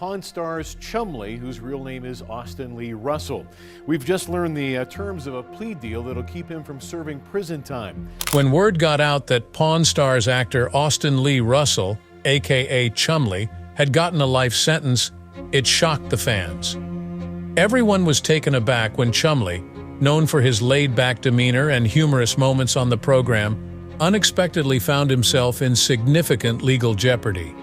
Pawn star's Chumlee, whose real name is Austin Lee Russell. We've just learned the terms of a plea deal that'll keep him from serving prison time. When word got out that Pawn Stars actor Austin Lee Russell, aka Chumlee, had gotten a life sentence, it shocked the fans. Everyone was taken aback when Chumlee, known for his laid-back demeanor and humorous moments on the program, unexpectedly found himself in significant legal jeopardy.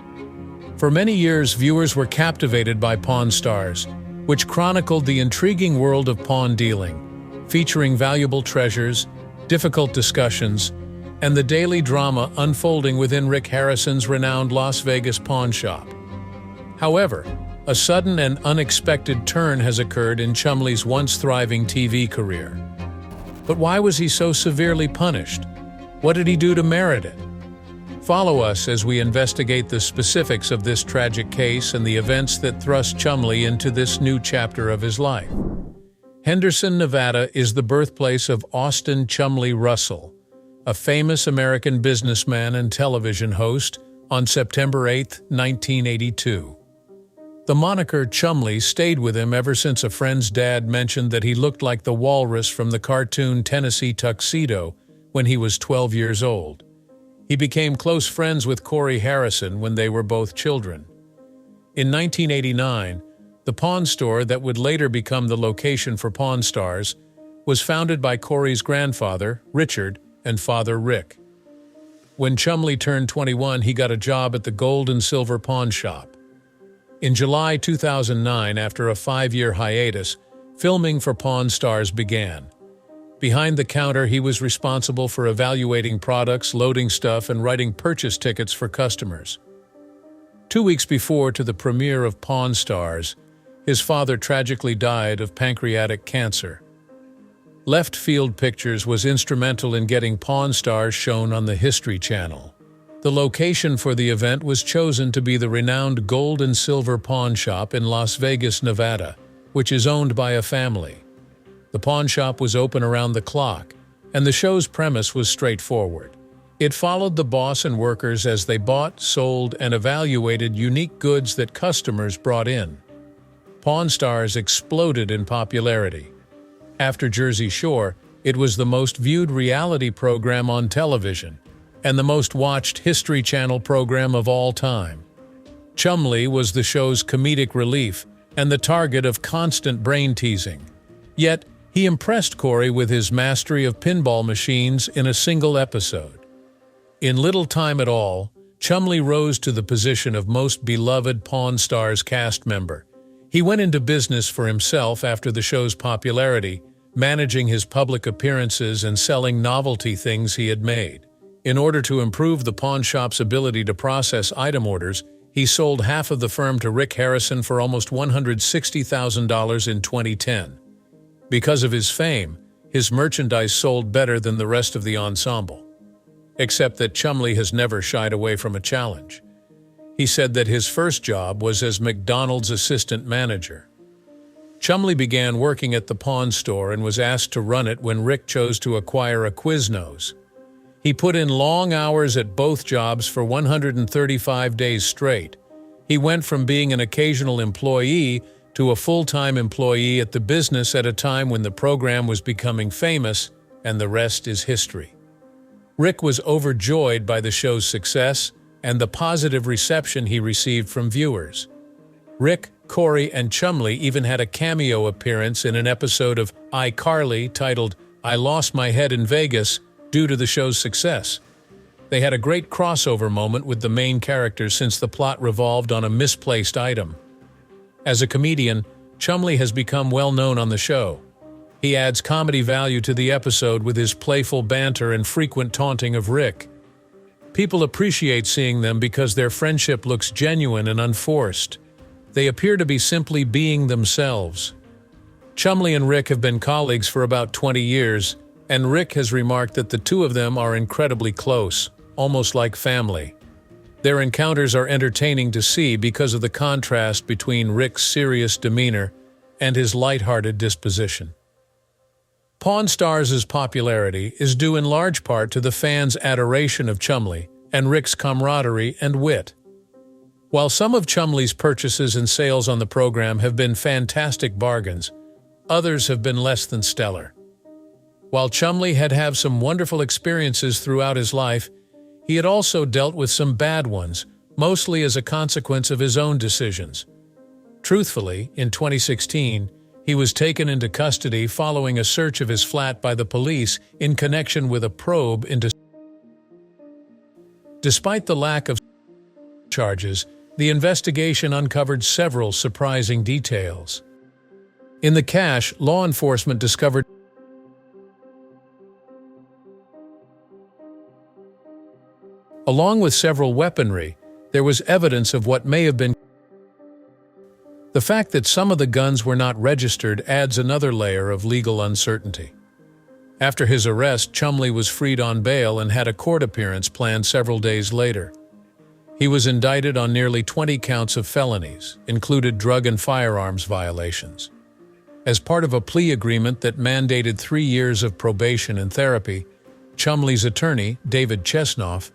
For many years, viewers were captivated by Pawn Stars, which chronicled the intriguing world of pawn dealing, featuring valuable treasures, difficult discussions, and the daily drama unfolding within Rick Harrison's renowned Las Vegas pawn shop. However, a sudden and unexpected turn has occurred in Chumlee's once thriving TV career. But why was he so severely punished? What did he do to merit it? Follow us as we investigate the specifics of this tragic case and the events that thrust Chumlee into this new chapter of his life. Henderson, Nevada is the birthplace of Austin Chumlee Russell, a famous American businessman and television host, on September 8, 1982. The moniker Chumlee stayed with him ever since a friend's dad mentioned that he looked like the walrus from the cartoon Tennessee Tuxedo when he was 12 years old. He became close friends with Corey Harrison when they were both children. In 1989, the pawn store that would later become the location for Pawn Stars was founded by Corey's grandfather, Richard, and father, Rick. When Chumlee turned 21, he got a job at the Gold and Silver Pawn Shop. In July 2009, after a 5-year hiatus, filming for Pawn Stars began. Behind the counter, he was responsible for evaluating products, loading stuff, and writing purchase tickets for customers. 2 weeks before to the premiere of Pawn Stars, his father tragically died of pancreatic cancer. Left Field Pictures was instrumental in getting Pawn Stars shown on the History Channel. The location for the event was chosen to be the renowned Gold and Silver Pawn Shop in Las Vegas, Nevada, which is owned by a family. The pawn shop was open around the clock, and the show's premise was straightforward. It followed the boss and workers as they bought, sold, and evaluated unique goods that customers brought in. Pawn Stars exploded in popularity. After Jersey Shore, it was the most viewed reality program on television, and the most watched History Channel program of all time. Chumlee was the show's comedic relief and the target of constant brain-teasing. Yet, he impressed Corey with his mastery of pinball machines in a single episode. In little time at all, Chumlee rose to the position of most beloved Pawn Stars cast member. He went into business for himself after the show's popularity, managing his public appearances and selling novelty things he had made. In order to improve the pawn shop's ability to process item orders, he sold half of the firm to Rick Harrison for almost $160,000 in 2010. Because of his fame, his merchandise sold better than the rest of the ensemble. Except that Chumlee has never shied away from a challenge. He said that his first job was as McDonald's assistant manager. Chumlee began working at the pawn store and was asked to run it when Rick chose to acquire a Quiznos. He put in long hours at both jobs for 135 days straight. He went from being an occasional employee to a full-time employee at the business at a time when the program was becoming famous, and the rest is history. Rick was overjoyed by the show's success and the positive reception he received from viewers. Rick, Corey, and Chumlee even had a cameo appearance in an episode of iCarly titled "I Lost My Head in Vegas" due to the show's success. They had a great crossover moment with the main characters since the plot revolved on a misplaced item. As a comedian, Chumlee has become well known on the show. He adds comedy value to the episode with his playful banter and frequent taunting of Rick. People appreciate seeing them because their friendship looks genuine and unforced. They appear to be simply being themselves. Chumlee and Rick have been colleagues for about 20 years, and Rick has remarked that the two of them are incredibly close, almost like family. Their encounters are entertaining to see because of the contrast between Rick's serious demeanor and his lighthearted disposition. Pawn Stars' popularity is due in large part to the fans' adoration of Chumlee and Rick's camaraderie and wit. While some of Chumlee's purchases and sales on the program have been fantastic bargains, others have been less than stellar. While Chumlee had some wonderful experiences throughout his life, he had also dealt with some bad ones, mostly as a consequence of his own decisions. Truthfully, in 2016, he was taken into custody following a search of his flat by the police in connection with a probe into. Despite the lack of charges, the investigation uncovered several surprising details. In the cache, law enforcement discovered along with several weaponry, there was evidence of what may have been. The fact that some of the guns were not registered adds another layer of legal uncertainty. After his arrest, Chumlee was freed on bail and had a court appearance planned several days later. He was indicted on nearly 20 counts of felonies, included drug and firearms violations. As part of a plea agreement that mandated 3 years of probation and therapy, Chumlee's attorney, David Chesnoff,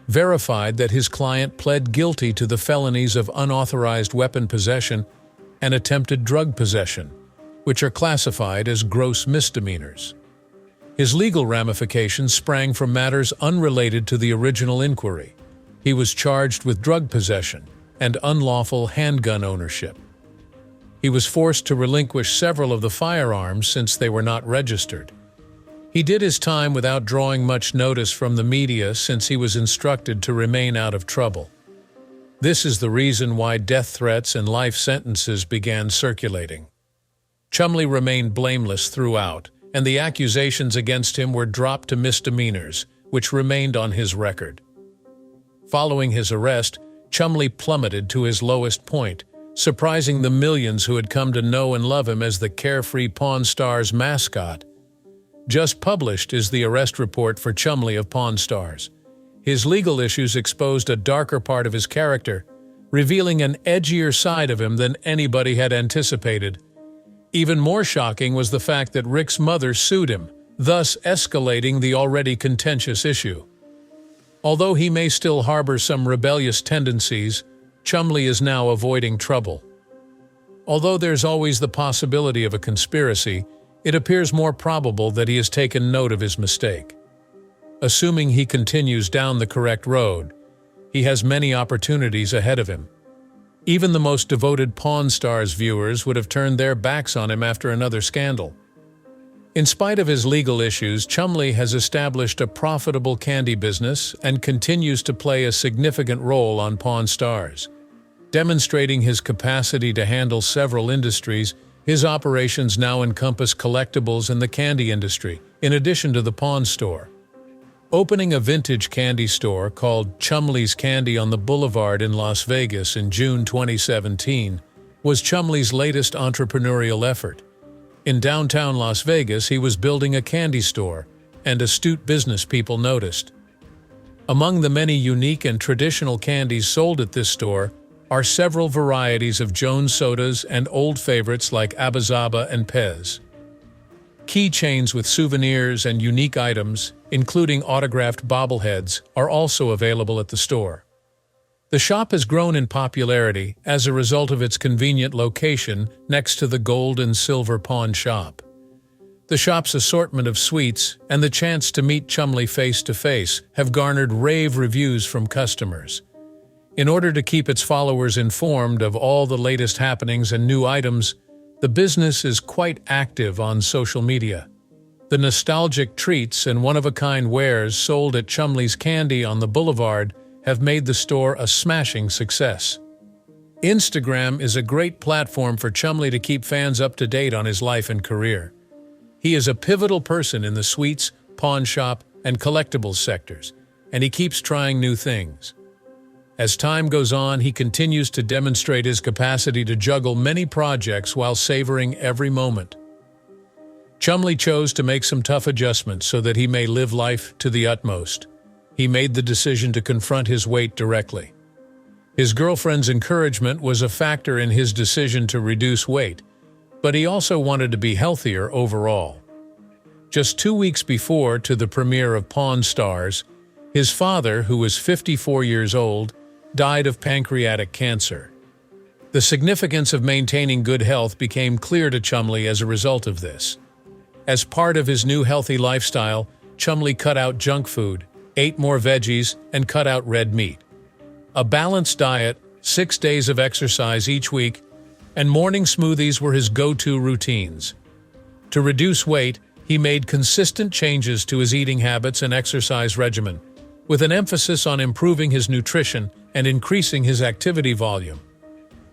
verified that his client pled guilty to the felonies of unauthorized weapon possession and attempted drug possession, which are classified as gross misdemeanors. His legal ramifications sprang from matters unrelated to the original inquiry. He was charged with drug possession and unlawful handgun ownership. He was forced to relinquish several of the firearms since they were not registered. He did his time without drawing much notice from the media since he was instructed to remain out of trouble. This is the reason why death threats and life sentences began circulating. Chumlee remained blameless throughout, and the accusations against him were dropped to misdemeanors, which remained on his record. Following his arrest, Chumlee plummeted to his lowest point, surprising the millions who had come to know and love him as the carefree Pawn Stars mascot. Just published is the arrest report for Chumlee of Pawn Stars. His legal issues exposed a darker part of his character, revealing an edgier side of him than anybody had anticipated. Even more shocking was the fact that Rick's mother sued him, thus escalating the already contentious issue. Although he may still harbor some rebellious tendencies, Chumlee is now avoiding trouble. Although there's always the possibility of a conspiracy, it appears more probable that he has taken note of his mistake. Assuming he continues down the correct road, he has many opportunities ahead of him. Even the most devoted Pawn Stars viewers would have turned their backs on him after another scandal. In spite of his legal issues, Chumlee has established a profitable candy business and continues to play a significant role on Pawn Stars. Demonstrating his capacity to handle several industries, his operations now encompass collectibles and the candy industry, in addition to the pawn store. Opening a vintage candy store called Chumlee's Candy on the Boulevard in Las Vegas in June 2017 was Chumlee's latest entrepreneurial effort. In downtown Las Vegas, he was building a candy store, and astute business people noticed. Among the many unique and traditional candies sold at this store are several varieties of Jones sodas and old favorites like Abba-Zaba and Pez. Keychains with souvenirs and unique items, including autographed bobbleheads, are also available at the store. The shop has grown in popularity as a result of its convenient location next to the gold and silver pawn shop. The shop's assortment of sweets and the chance to meet Chumlee face-to-face have garnered rave reviews from customers. In order to keep its followers informed of all the latest happenings and new items, the business is quite active on social media. The nostalgic treats and one-of-a-kind wares sold at Chumlee's Candy on the Boulevard have made the store a smashing success. Instagram is a great platform for Chumlee to keep fans up to date on his life and career. He is a pivotal person in the sweets, pawn shop, and collectibles sectors, and he keeps trying new things. As time goes on, he continues to demonstrate his capacity to juggle many projects while savoring every moment. Chumlee chose to make some tough adjustments so that he may live life to the utmost. He made the decision to confront his weight directly. His girlfriend's encouragement was a factor in his decision to reduce weight, but he also wanted to be healthier overall. Just 2 weeks before to the premiere of Pawn Stars, his father, who was 54 years old, died of pancreatic cancer. The significance of maintaining good health became clear to Chumlee as a result of this. As part of his new healthy lifestyle, Chumlee cut out junk food, ate more veggies, and cut out red meat. A balanced diet, 6 days of exercise each week, and morning smoothies were his go-to routines. To reduce weight, he made consistent changes to his eating habits and exercise regimen, with an emphasis on improving his nutrition and increasing his activity volume.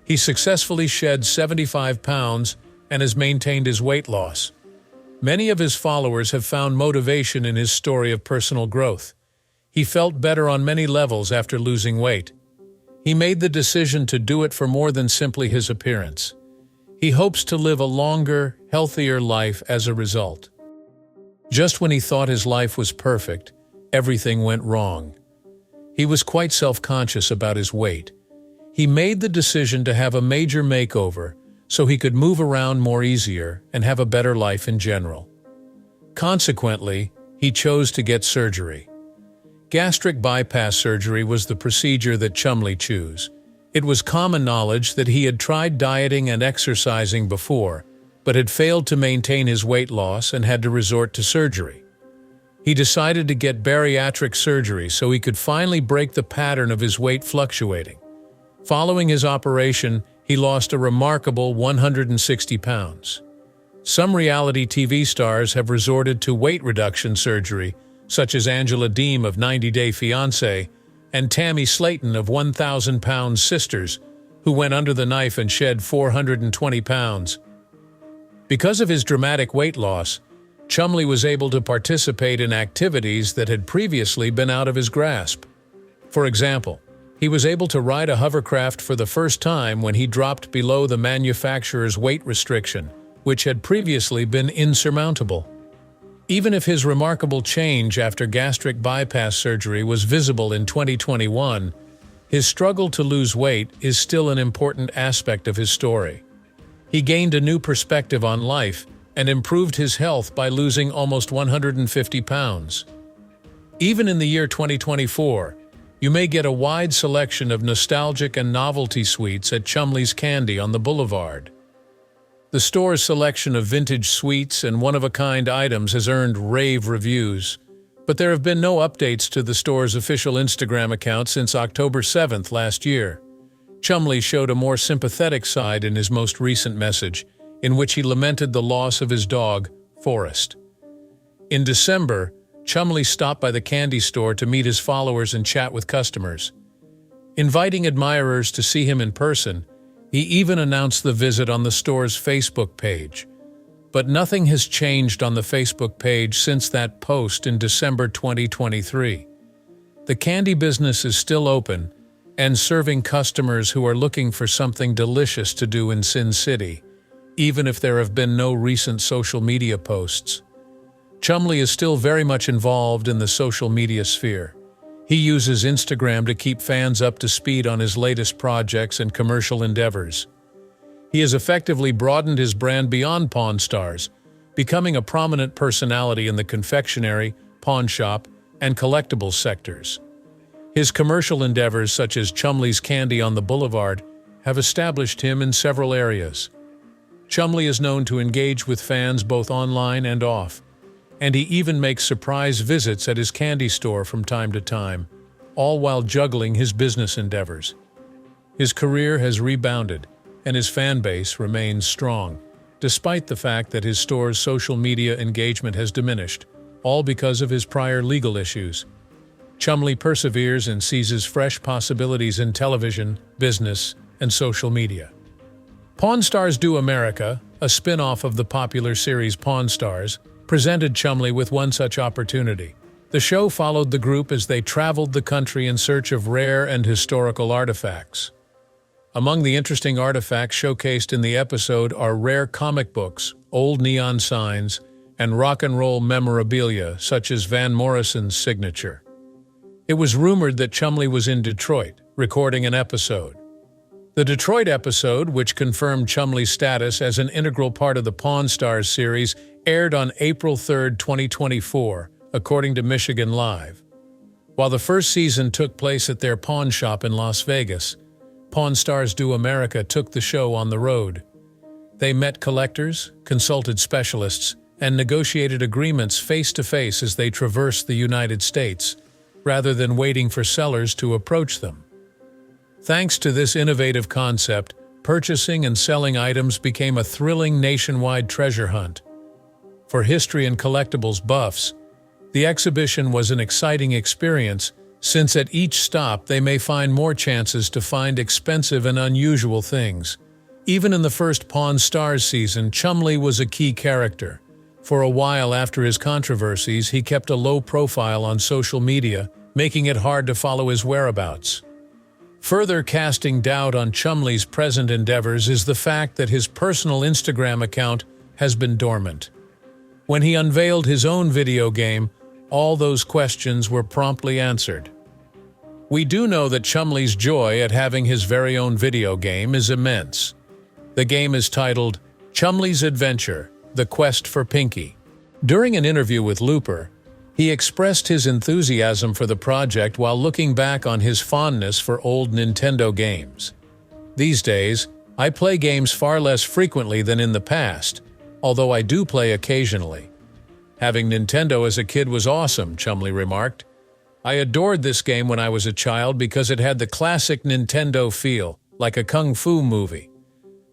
He successfully shed 75 pounds and has maintained his weight loss. Many of his followers have found motivation in his story of personal growth. He felt better on many levels after losing weight. He made the decision to do it for more than simply his appearance. He hopes to live a longer, healthier life as a result. Just when he thought his life was perfect, everything went wrong. He was quite self-conscious about his weight. He made the decision to have a major makeover so he could move around more easier and have a better life in general. Consequently, he chose to get surgery. Gastric bypass surgery was the procedure that Chumlee chose. It was common knowledge that he had tried dieting and exercising before, but had failed to maintain his weight loss and had to resort to surgery. He decided to get bariatric surgery so he could finally break the pattern of his weight fluctuating. Following his operation, he lost a remarkable 160 pounds. Some reality TV stars have resorted to weight reduction surgery, such as Angela Deem of 90 Day Fiancé and Tammy Slayton of 1,000 Pounds Sisters, who went under the knife and shed 420 pounds. Because of his dramatic weight loss, Chumlee was able to participate in activities that had previously been out of his grasp. For example, he was able to ride a hovercraft for the first time when he dropped below the manufacturer's weight restriction, which had previously been insurmountable. Even if his remarkable change after gastric bypass surgery was visible in 2021, his struggle to lose weight is still an important aspect of his story. He gained a new perspective on life and improved his health by losing almost 150 pounds. Even in the year 2024, you may get a wide selection of nostalgic and novelty sweets at Chumlee's Candy on the Boulevard. The store's selection of vintage sweets and one-of-a-kind items has earned rave reviews, but there have been no updates to the store's official Instagram account since October 7th last year. Chumlee showed a more sympathetic side in his most recent message, in which he lamented the loss of his dog, Forrest. In December, Chumlee stopped by the candy store to meet his followers and chat with customers. Inviting admirers to see him in person, he even announced the visit on the store's Facebook page. But nothing has changed on the Facebook page since that post in December 2023. The candy business is still open and serving customers who are looking for something delicious to do in Sin City, even if there have been no recent social media posts. Chumlee is still very much involved in the social media sphere. He uses Instagram to keep fans up to speed on his latest projects and commercial endeavors. He has effectively broadened his brand beyond Pawn Stars, becoming a prominent personality in the confectionery, pawn shop, and collectibles sectors. His commercial endeavors, such as Chumlee's Candy on the Boulevard, have established him in several areas. Chumlee is known to engage with fans both online and off, and he even makes surprise visits at his candy store from time to time, all while juggling his business endeavors. His career has rebounded, and his fan base remains strong, despite the fact that his store's social media engagement has diminished, all because of his prior legal issues. Chumlee perseveres and seizes fresh possibilities in television, business, and social media. Pawn Stars Do America, a spin-off of the popular series Pawn Stars, presented Chumlee with one such opportunity. The show followed the group as they traveled the country in search of rare and historical artifacts. Among the interesting artifacts showcased in the episode are rare comic books, old neon signs, and rock and roll memorabilia such as Van Morrison's signature. It was rumored that Chumlee was in Detroit, recording an episode. The Detroit episode, which confirmed Chumlee's status as an integral part of the Pawn Stars series, aired on April 3, 2024, according to Michigan Live. While the first season took place at their pawn shop in Las Vegas, Pawn Stars Do America took the show on the road. They met collectors, consulted specialists, and negotiated agreements face-to-face as they traversed the United States, rather than waiting for sellers to approach them. Thanks to this innovative concept, purchasing and selling items became a thrilling nationwide treasure hunt. For history and collectibles buffs, the exhibition was an exciting experience, since at each stop they may find more chances to find expensive and unusual things. Even in the first Pawn Stars season, Chumlee was a key character. For a while after his controversies, he kept a low profile on social media, making it hard to follow his whereabouts. Further casting doubt on Chumlee's present endeavors is the fact that his personal Instagram account has been dormant. When he unveiled his own video game, all those questions were promptly answered. We do know that Chumlee's joy at having his very own video game is immense. The game is titled Chumlee's Adventure: The Quest for Pinky. During an interview with Looper, he expressed his enthusiasm for the project while looking back on his fondness for old Nintendo games. These days, I play games far less frequently than in the past, although I do play occasionally. Having Nintendo as a kid was awesome, Chumlee remarked. I adored this game when I was a child because it had the classic Nintendo feel, like a kung fu movie.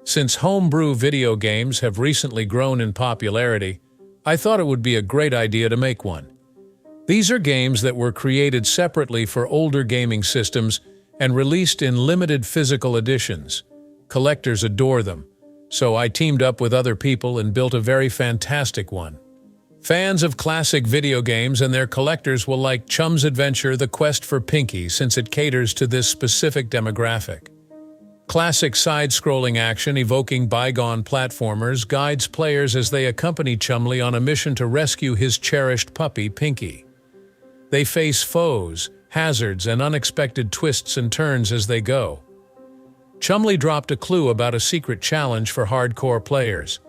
Since homebrew video games have recently grown in popularity, I thought it would be a great idea to make one. These are games that were created separately for older gaming systems and released in limited physical editions. Collectors adore them, so I teamed up with other people and built a very fantastic one. Fans of classic video games and their collectors will like Chum's Adventure: The Quest for Pinky since it caters to this specific demographic. Classic side-scrolling action evoking bygone platformers guides players as they accompany Chumlee on a mission to rescue his cherished puppy, Pinky. They face foes, hazards, and unexpected twists and turns as they go. Chumlee dropped a clue about a secret challenge for hardcore players.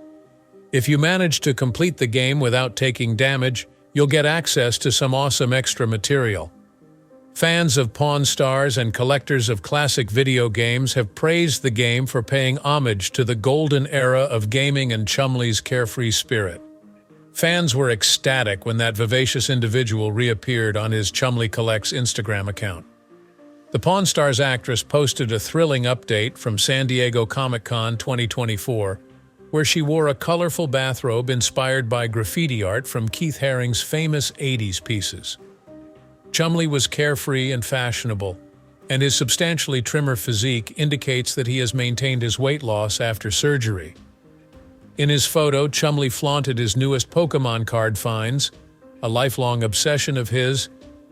If you manage to complete the game without taking damage, you'll get access to some awesome extra material. Fans of Pawn Stars and collectors of classic video games have praised the game for paying homage to the golden era of gaming and Chumlee's carefree spirit. Fans were ecstatic when that vivacious individual reappeared on his Chumlee Collects Instagram account. The Pawn Stars actress posted a thrilling update from San Diego Comic-Con 2024, where she wore a colorful bathrobe inspired by graffiti art from Keith Haring's famous 80s pieces. Chumlee was carefree and fashionable, and his substantially trimmer physique indicates that he has maintained his weight loss after surgery. In his photo, Chumlee flaunted his newest Pokémon card finds, a lifelong obsession of his,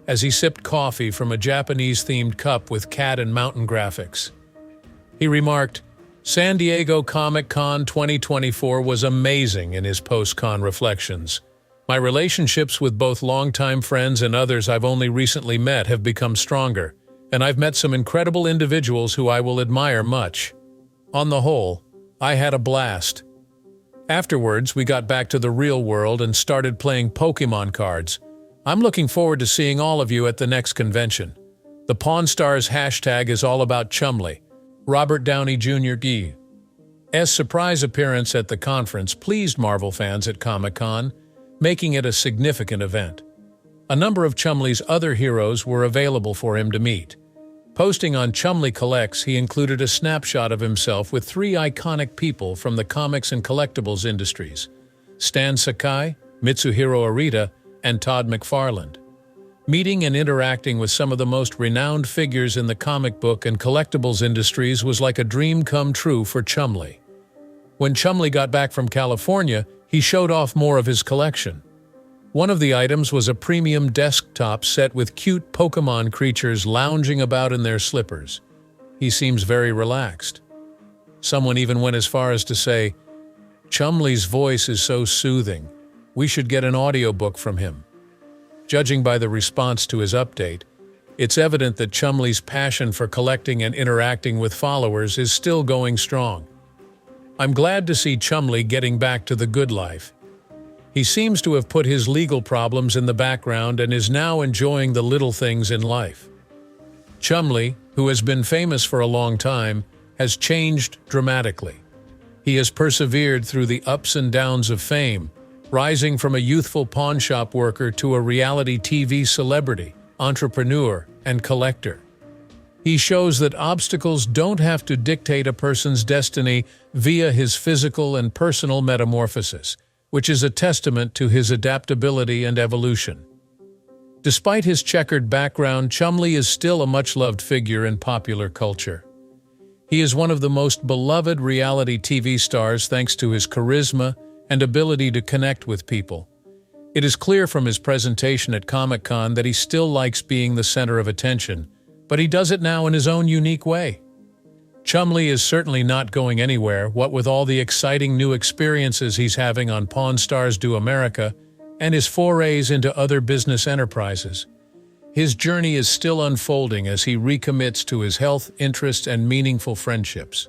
as he sipped coffee from a Japanese-themed cup with cat and mountain graphics. He remarked, "San Diego Comic-Con 2024 was amazing," in his post-con reflections. "My relationships with both longtime friends and others I've only recently met have become stronger, and I've met some incredible individuals who I will admire much. On the whole, I had a blast." Afterwards, we got back to the real world and started playing Pokémon cards. I'm looking forward to seeing all of you at the next convention. The Pawn Stars hashtag is all about Chumlee. Robert Downey Jr. G.'s surprise appearance at the conference pleased Marvel fans at Comic-Con, making it a significant event. A number of Chumlee's other heroes were available for him to meet. Posting on Chumlee Collects, he included a snapshot of himself with 3 iconic people from the comics and collectibles industries: Stan Sakai, Mitsuhiro Arita, and Todd McFarlane. Meeting and interacting with some of the most renowned figures in the comic book and collectibles industries was like a dream come true for Chumlee. When Chumlee got back from California, he showed off more of his collection. One of the items was a premium desktop set with cute Pokémon creatures lounging about in their slippers. He seems very relaxed. Someone even went as far as to say, "Chumlee's voice is so soothing. We should get an audiobook from him." Judging by the response to his update, it's evident that Chumlee's passion for collecting and interacting with followers is still going strong. I'm glad to see Chumlee getting back to the good life. He seems to have put his legal problems in the background and is now enjoying the little things in life. Chumlee, who has been famous for a long time, has changed dramatically. He has persevered through the ups and downs of fame, rising from a youthful pawn shop worker to a reality TV celebrity, entrepreneur, and collector. He shows that obstacles don't have to dictate a person's destiny via his physical and personal metamorphosis, which is a testament to his adaptability and evolution. Despite his checkered background, Chumlee is still a much-loved figure in popular culture. He is one of the most beloved reality TV stars thanks to his charisma and ability to connect with people. It is clear from his presentation at Comic-Con that he still likes being the center of attention, but he does it now in his own unique way. Chumlee is certainly not going anywhere, what with all the exciting new experiences he's having on Pawn Stars Do America and his forays into other business enterprises. His journey is still unfolding as he recommits to his health, interests, and meaningful friendships.